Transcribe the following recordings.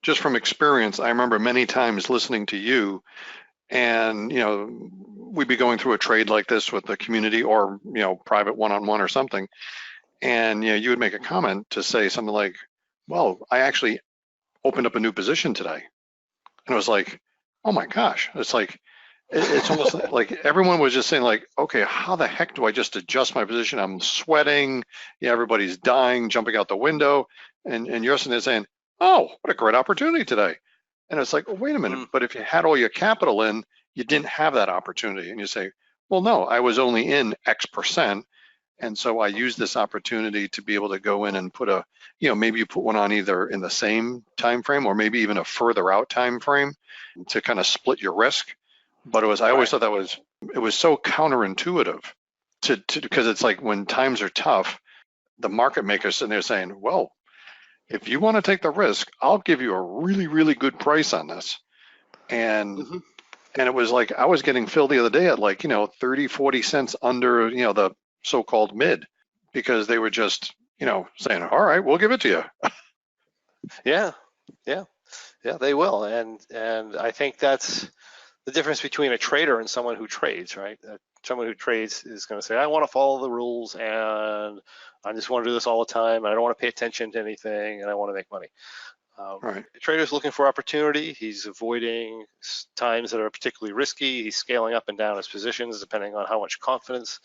just from experience, I remember many times listening to you, and we'd be going through a trade like this with the community, or private one-on-one or something, and you would make a comment to say something like, well, I actually opened up a new position today. And it was like, oh my gosh, it's like, it's almost like everyone was just saying like, okay, how the heck do I just adjust my position? I'm sweating, everybody's dying, jumping out the window, and you're sitting there saying, oh, what a great opportunity today. And it's like, well, wait a minute, but if you had all your capital in, you didn't have that opportunity. And you say, well, no, I was only in X percent. And so I use this opportunity to be able to go in and put maybe you put one on either in the same time frame or maybe even a further out time frame to kind of split your risk. But I always thought it was so counterintuitive because it's like when times are tough, the market makers sitting there saying, well, if you want to take the risk, I'll give you a really, really good price on this. And and it was like I was getting filled the other day at like 30, 40 cents under the so-called mid, because they were just saying, all right, we'll give it to you. Yeah, they will. And I think that's the difference between a trader and someone who trades, right? Someone who trades is going to say, I want to follow the rules and I just want to do this all the time. And I don't want to pay attention to anything and I want to make money. Right. The trader's looking for opportunity. He's avoiding times that are particularly risky. He's scaling up and down his positions depending on how much confidence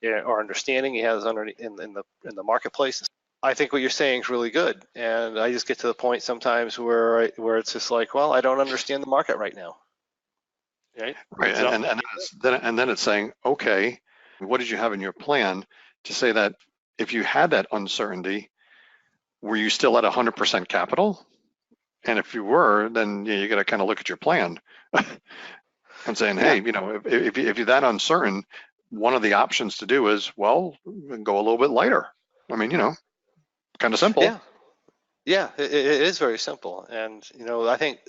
or understanding he has in the marketplace. I think what you're saying is really good, and I just get to the point sometimes where it's just like, well, I don't understand the market right now. Right. Right. And then it's saying, okay, what did you have in your plan to say that if you had that uncertainty, were you still at 100% capital? And if you were, then you got to kind of look at your plan and saying, hey, if you're that uncertain, one of the options to do is, well, go a little bit lighter. I mean, kind of simple. Yeah, it is very simple. And, I think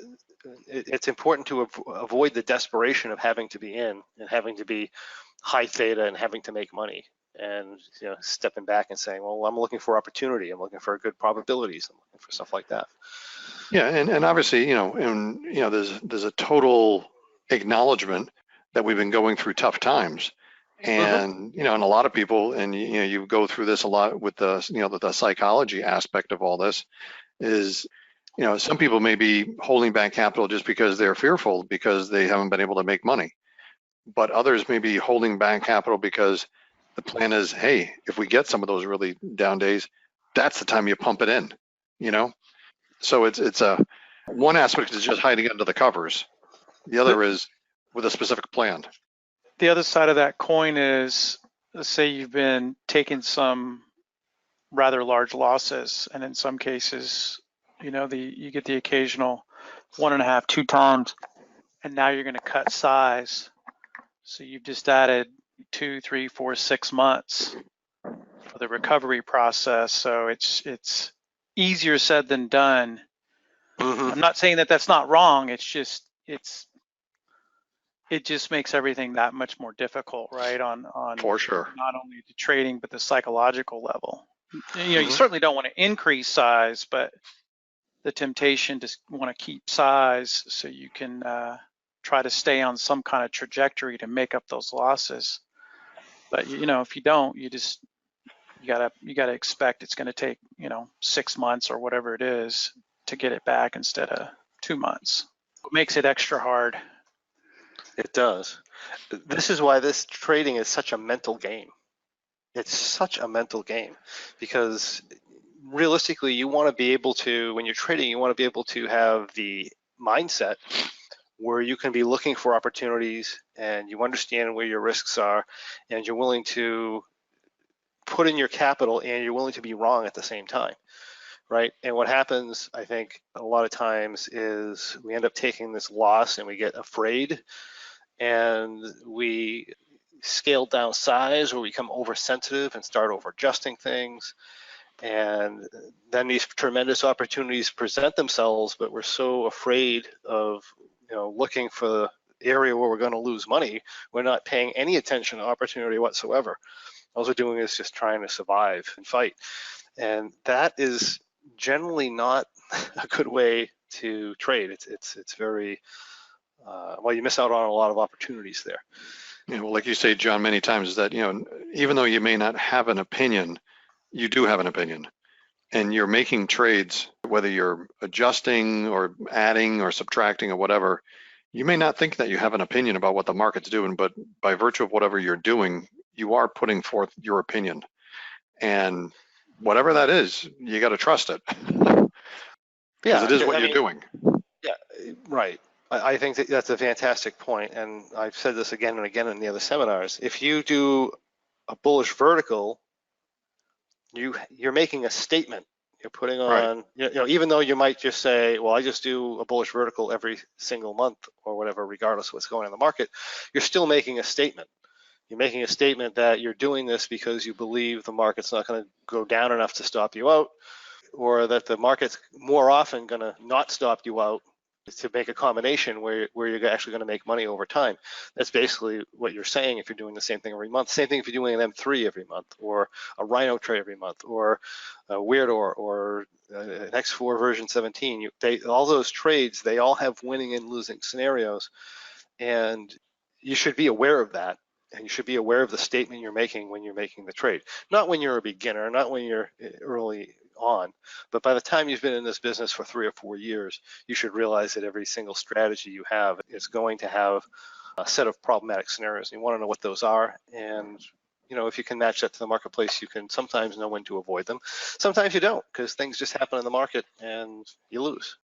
it's important to avoid the desperation of having to be in and having to be high theta and having to make money. And stepping back and saying, well, I'm looking for opportunity. I'm looking for good probabilities. I'm looking for stuff like that. Yeah, and obviously, there's a total acknowledgement that we've been going through tough times, and and a lot of people, and you go through this a lot with the the psychology aspect of all this is, some people may be holding back capital just because they're fearful because they haven't been able to make money, but others may be holding back capital because the plan is, hey, if we get some of those really down days, that's the time you pump it in, So it's a one aspect is just hiding under the covers. The other is with a specific plan. The other side of that coin is, let's say you've been taking some rather large losses, and in some cases, you get the occasional 1.5, 2 times, and now you're going to cut size. So you've just added 2, 3, 4, 6 months for the recovery process. So it's easier said than done. I'm not saying that that's not wrong. It just makes everything that much more difficult, right? On For sure. Not only the trading but the psychological level. You certainly don't want to increase size, but the temptation to want to keep size so you can try to stay on some kind of trajectory to make up those losses. But if you don't, you gotta expect it's going to take 6 months or whatever it is to get it back instead of 2 months. It makes it extra hard. It does. This is why this trading is such a mental game. It's such a mental game because realistically, you want to be able to, when you're trading, you want to be able to have the mindset where you can be looking for opportunities and you understand where your risks are and you're willing to put in your capital and you're willing to be wrong at the same time, right? And what happens, I think, a lot of times is we end up taking this loss and we get afraid and we scale down size or we become oversensitive and start over adjusting things. And then these tremendous opportunities present themselves, but we're so afraid of looking for the area where we're going to lose money, we're not paying any attention to opportunity whatsoever. All we're doing is just trying to survive and fight. And that is generally not a good way to trade. It's very well, you miss out on a lot of opportunities there. Well, like you say, John, many times is that, even though you may not have an opinion, you do have an opinion. And you're making trades, whether you're adjusting or adding or subtracting or whatever, you may not think that you have an opinion about what the market's doing, but by virtue of whatever you're doing, you are putting forth your opinion. And whatever that is, you got to trust it because Yeah, it is what I you're mean, doing. yeah, right. I think that's a fantastic point, and I've said this again and again in the other seminars. If you do a bullish vertical, you're making a statement. You're putting Right. on, even though you might just say, well, I just do a bullish vertical every single month or whatever, regardless of what's going on in the market, you're still making a statement. You're making a statement that you're doing this because you believe the market's not going to go down enough to stop you out, or that the market's more often going to not stop you out, to make a combination where you're actually going to make money over time. That's basically what you're saying if you're doing the same thing every month. Same thing if you're doing an M3 every month, or a Rhino trade every month, or a Weirdor, or an X4 version 17. All those trades, they all have winning and losing scenarios, and you should be aware of that. And you should be aware of the statement you're making when you're making the trade. Not when you're a beginner, not when you're early on, but by the time you've been in this business for 3 or 4 years, you should realize that every single strategy you have is going to have a set of problematic scenarios. And you want to know what those are. And if you can match that to the marketplace, you can sometimes know when to avoid them. Sometimes you don't, because things just happen in the market and you lose.